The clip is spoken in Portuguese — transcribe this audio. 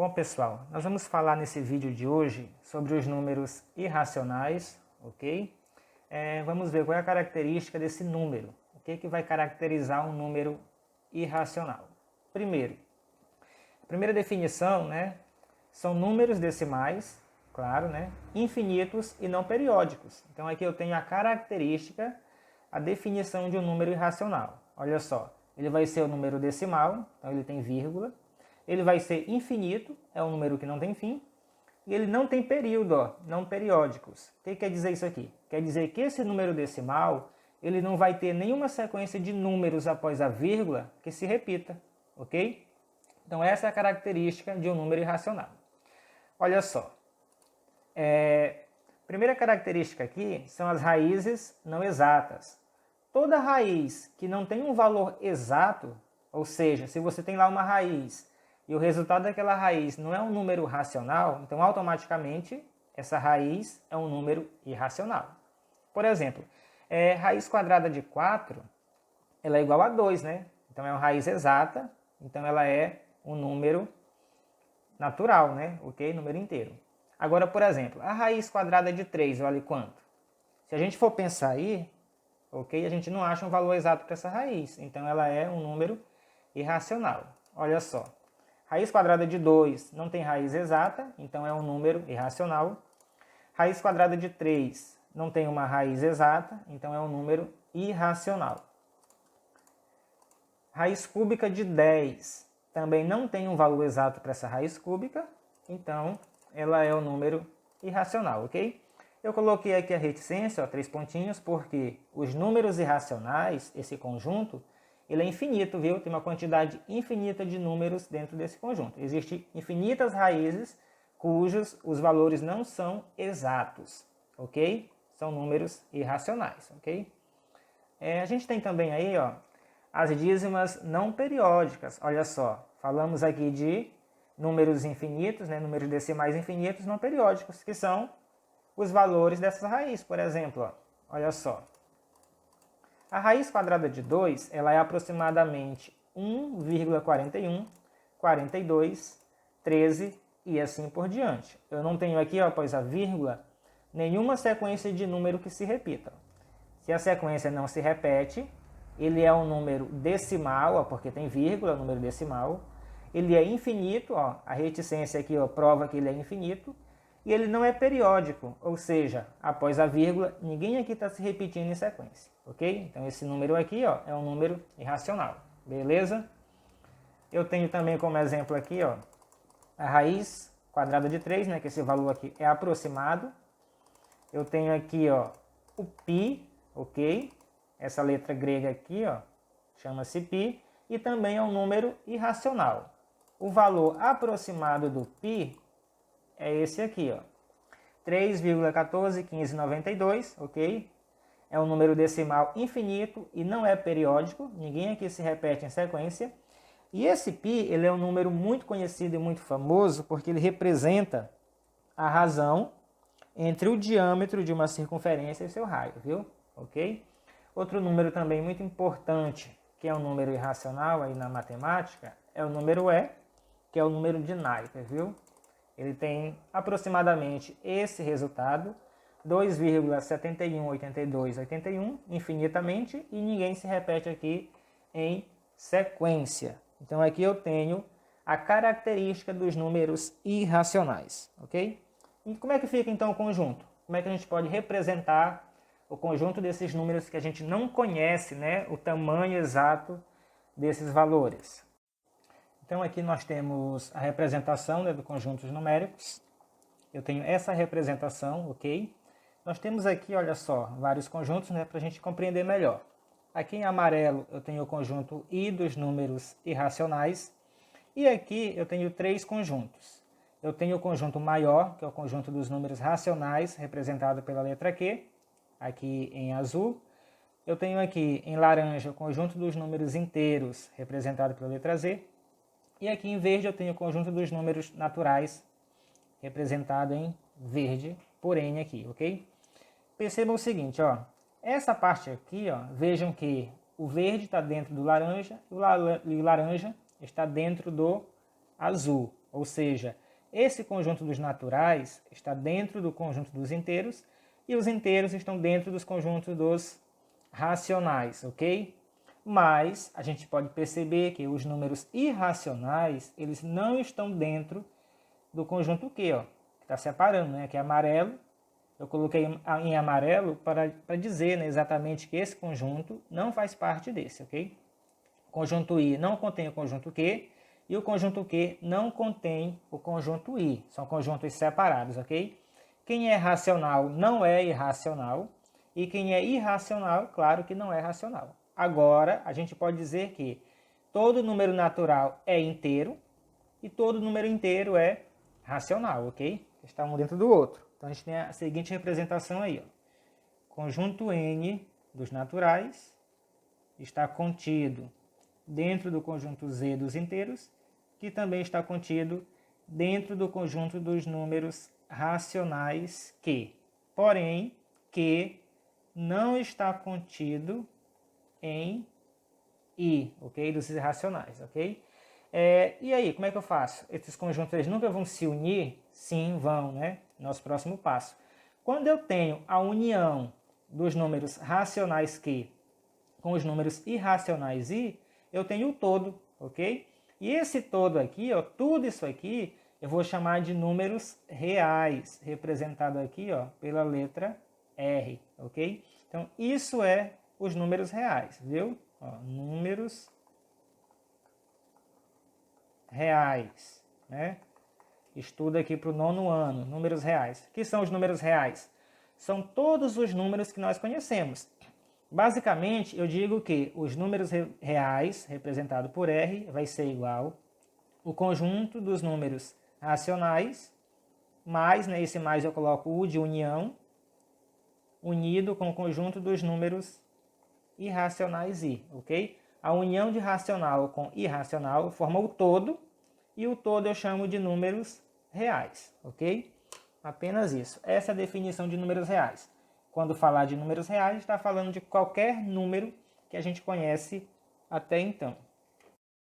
Bom, pessoal, nós vamos falar nesse vídeo de hoje sobre os números irracionais, ok? Vamos ver qual é a característica desse número. O que vai caracterizar um número irracional? Primeiro, a primeira definição, são números decimais, claro, infinitos e não periódicos. Então aqui eu tenho a característica, a definição de um número irracional. Olha só, ele vai ser o número decimal, então ele tem vírgula. Ele vai ser infinito, é um número que não tem fim. E ele não tem período, não periódicos. O que quer dizer isso aqui? Quer dizer que esse número decimal, ele não vai ter nenhuma sequência de números após a vírgula que se repita, ok? Então essa é a característica de um número irracional. Olha só, primeira característica aqui são as raízes não exatas. Toda raiz que não tem um valor exato, ou seja, se você tem lá uma raiz e o resultado daquela raiz não é um número racional, então automaticamente essa raiz é um número irracional. Por exemplo, raiz quadrada de 4, ela é igual a 2, Então é uma raiz exata, então ela é um número natural, ok? Número inteiro. Agora, por exemplo, a raiz quadrada de 3 vale quanto? Se a gente for pensar aí, ok? A gente não acha um valor exato para essa raiz, então ela é um número irracional. Olha só. Raiz quadrada de 2 não tem raiz exata, então é um número irracional. Raiz quadrada de 3 não tem uma raiz exata, então é um número irracional. Raiz cúbica de 10 também não tem um valor exato para essa raiz cúbica, então ela é um número irracional, ok? Eu coloquei aqui a reticência, 3 pontinhos, porque os números irracionais, esse conjunto, ele é infinito, viu? Tem uma quantidade infinita de números dentro desse conjunto. Existem infinitas raízes cujos os valores não são exatos, ok? São números irracionais, ok? A gente tem também aí, as dízimas não periódicas. Olha só, falamos aqui de números infinitos, números decimais infinitos não periódicos, que são os valores dessas raízes. Por exemplo, olha só. A raiz quadrada de 2, ela é aproximadamente 1,41, 42, 13 e assim por diante. Eu não tenho aqui, após a vírgula, nenhuma sequência de número que se repita. Se a sequência não se repete, ele é um número decimal, porque tem vírgula, número decimal. Ele é infinito, a reticência aqui prova que ele é infinito. E ele não é periódico, ou seja, após a vírgula, ninguém aqui está se repetindo em sequência, ok? Então esse número aqui é um número irracional, beleza? Eu tenho também como exemplo aqui a raiz quadrada de 3, que esse valor aqui é aproximado. Eu tenho aqui o π, ok? Essa letra grega aqui chama-se π, e também é um número irracional. O valor aproximado do π é esse aqui, 3,141592, ok? É um número decimal infinito e não é periódico, ninguém aqui se repete em sequência. E esse π, ele é um número muito conhecido e muito famoso porque ele representa a razão entre o diâmetro de uma circunferência e seu raio, viu? Ok? Outro número também muito importante, que é um número irracional aí na matemática, é o número E, que é o número de Napier, viu? Ele tem aproximadamente esse resultado, 2,718281, infinitamente, e ninguém se repete aqui em sequência. Então aqui eu tenho a característica dos números irracionais, ok? E como é que fica então o conjunto? Como é que a gente pode representar o conjunto desses números que a gente não conhece, o tamanho exato desses valores? Então aqui nós temos a representação do conjuntos numéricos. Eu tenho essa representação, ok? Nós temos aqui, olha só, vários conjuntos, para a gente compreender melhor. Aqui em amarelo eu tenho o conjunto I dos números irracionais. E aqui eu tenho 3 conjuntos. Eu tenho o conjunto maior, que é o conjunto dos números racionais, representado pela letra Q, aqui em azul. Eu tenho aqui em laranja o conjunto dos números inteiros, representado pela letra Z. E aqui em verde eu tenho o conjunto dos números naturais, representado em verde, por N aqui, ok? Percebam o seguinte, essa parte aqui, vejam que o verde está dentro do laranja e o laranja está dentro do azul, Ou seja, esse conjunto dos naturais está dentro do conjunto dos inteiros e os inteiros estão dentro dos conjuntos dos racionais, ok? Mas a gente pode perceber que os números irracionais, eles não estão dentro do conjunto Q, ó, que está separando, né? Aqui é amarelo. Eu coloquei em amarelo para dizer, né, exatamente que esse conjunto não faz parte desse, ok? O conjunto I não contém o conjunto Q e o conjunto Q não contém o conjunto I. São conjuntos separados, ok? Quem é racional não é irracional e quem é irracional, claro que não é racional. Agora, a gente pode dizer que todo número natural é inteiro e todo número inteiro é racional, ok? Está um dentro do outro. Então, a gente tem a seguinte representação aí, ó. Conjunto N dos naturais está contido dentro do conjunto Z dos inteiros, que também está contido dentro do conjunto dos números racionais Q. Porém, Q não está contido em I, ok? Dos irracionais, ok? E aí, como é que eu faço? Esses conjuntos eles nunca vão se unir? Sim, vão, né? Nosso próximo passo. Quando eu tenho a união dos números racionais Q com os números irracionais I, eu tenho o todo, ok? E esse todo aqui, ó, tudo isso aqui, eu vou chamar de números reais, representado aqui, ó, pela letra R, ok? Então, isso é os números reais, viu? Ó, números reais, né? Estuda aqui para o 9º ano, números reais. O que são os números reais? São todos os números que nós conhecemos. Basicamente, eu digo que os números reais, representado por R, vai ser igual o conjunto dos números racionais, mais, né, esse mais eu coloco o de união, unido com o conjunto dos números irracionais I, ok? A união de racional com irracional forma o todo, e o todo eu chamo de números reais, ok? Apenas isso. Essa é a definição de números reais. Quando falar de números reais, está falando de qualquer número que a gente conhece até então.